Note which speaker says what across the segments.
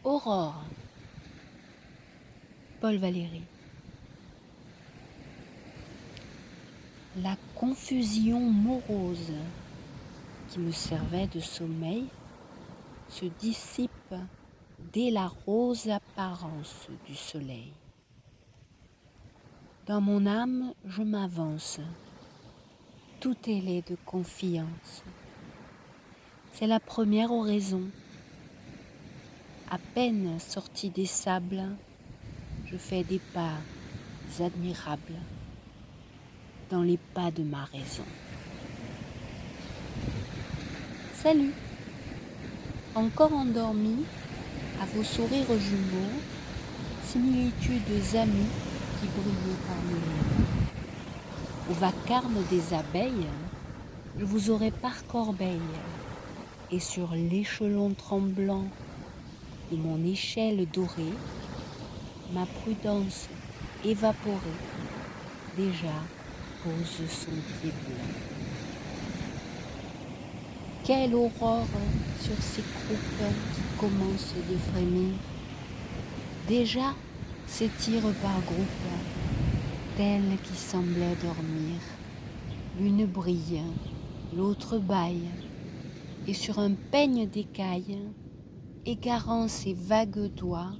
Speaker 1: Aurore, Paul Valéry. La confusion morose qui me servait de sommeil se dissipe dès la rose apparence du soleil. Dans mon âme, je m'avance, tout est laid de confiance. C'est la première oraison. À peine sorti des sables, je fais des pas admirables dans les pas de ma raison. Salut, encore endormi, à vos sourires jumeaux, similitudes amies qui brillent parmi nous. Au vacarme des abeilles, je vous aurai par corbeille, et sur l'échelon tremblant de mon échelle dorée, ma prudence évaporée déjà pose son pied blanc. Quelle aurore sur ces groupes qui commencent de frémir, déjà s'étirent par groupes, tels qui semblaient dormir. L'une brille, l'autre bâille, et sur un peigne d'écailles, égarant ses vagues doigts,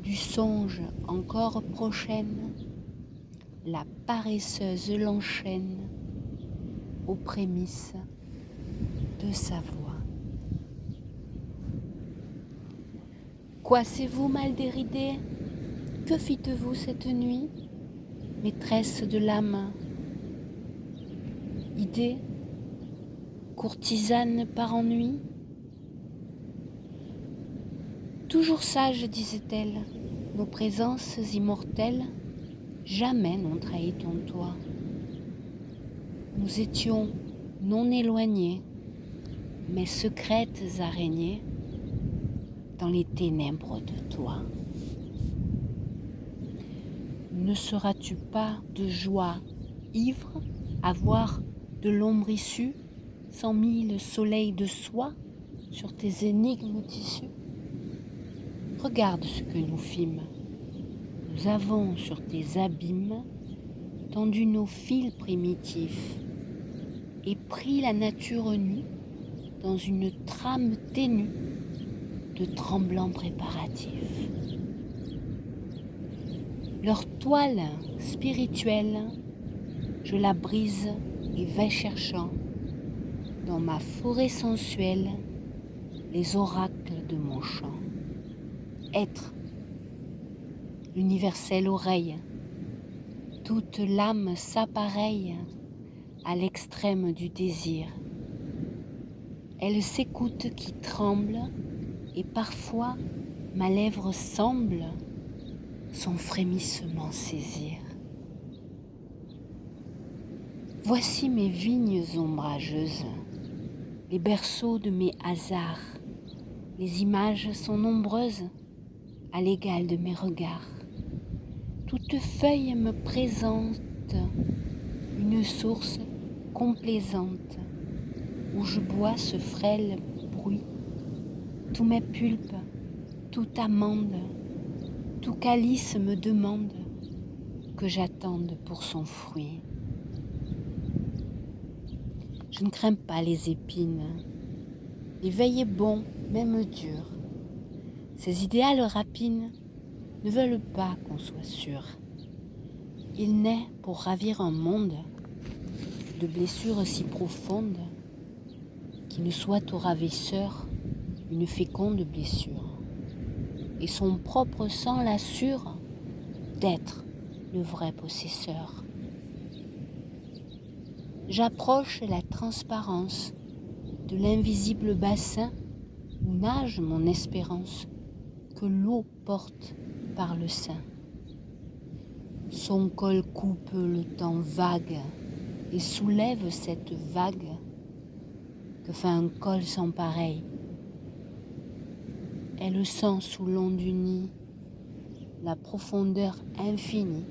Speaker 1: du songe encore prochaine, la paresseuse l'enchaîne aux prémices de sa voix. Quoi, c'est vous, mal déridée? Que fîtes-vous cette nuit, maîtresse de l'âme? Idée, courtisane par ennui? Toujours sage, disait-elle, nos présences immortelles jamais n'ont trahi ton toit. Nous étions non éloignés, mais secrètes araignées dans les ténèbres de toi. Ne seras-tu pas de joie ivre à voir de l'ombre issue 100 000 soleils de soie sur tes énigmes tissus? Regarde ce que nous fîmes. Nous avons sur tes abîmes tendu nos fils primitifs et pris la nature nue dans une trame ténue de tremblants préparatifs. Leur toile spirituelle, je la brise et vais cherchant dans ma forêt sensuelle les oracles de mon chant. Être, l'universelle oreille, toute l'âme s'appareille à l'extrême du désir. Elle s'écoute qui tremble et parfois ma lèvre semble son frémissement saisir. Voici mes vignes ombrageuses, les berceaux de mes hasards. Les images sont nombreuses à l'égal de mes regards. Toute feuille me présente une source complaisante où je bois ce frêle bruit. Tous mes pulpes, toute amande, tout calice me demande que j'attende pour son fruit. Je ne crains pas les épines, l'éveil est bon, même dur. Ces idéales rapines ne veulent pas qu'on soit sûr. Il naît pour ravir un monde de blessures si profondes qui ne soit au ravisseur une féconde blessure. Et son propre sang l'assure d'être le vrai possesseur. J'approche la transparence de l'invisible bassin où nage mon espérance que l'eau porte par le sein. Son col coupe le temps vague et soulève cette vague que fait un col sans pareil. Elle sent sous l'onde unie la profondeur infinie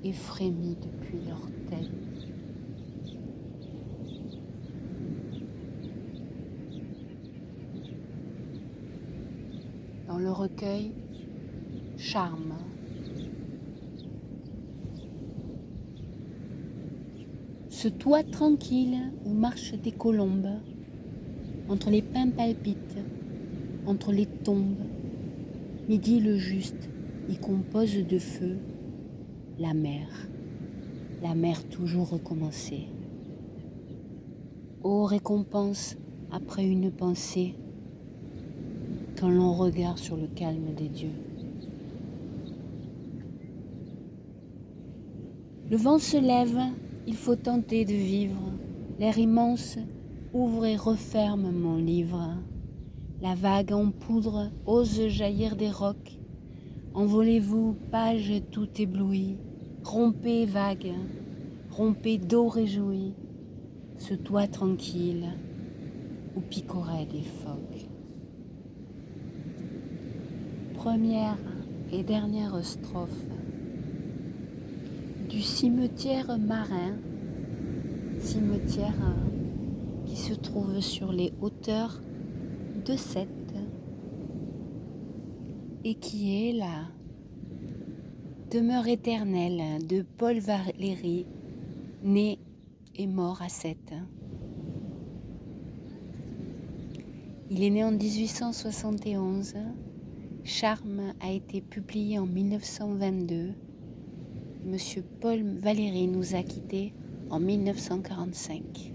Speaker 1: et frémit depuis l'orteil. le recueil Charme. Ce toit tranquille où marchent des colombes, entre les pins palpitent, entre les tombes, midi le juste y compose de feu la mer toujours recommencée. Ô récompense après une pensée, quand l'on regarde sur le calme des dieux. Le vent se lève, il faut tenter de vivre. L'air immense ouvre et referme mon livre. La vague en poudre ose jaillir des rocs. Envolez-vous, page tout éblouie. Rompez vague, rompez d'eau réjouie. Ce toit tranquille où picoraient des phoques. Première et dernière strophe du cimetière marin, cimetière qui se trouve sur les hauteurs de Sète et qui est la demeure éternelle de Paul Valéry, né et mort à Sète. Il est né en 1871. Charme a été publié en 1922. Monsieur Paul Valéry nous a quittés en 1945.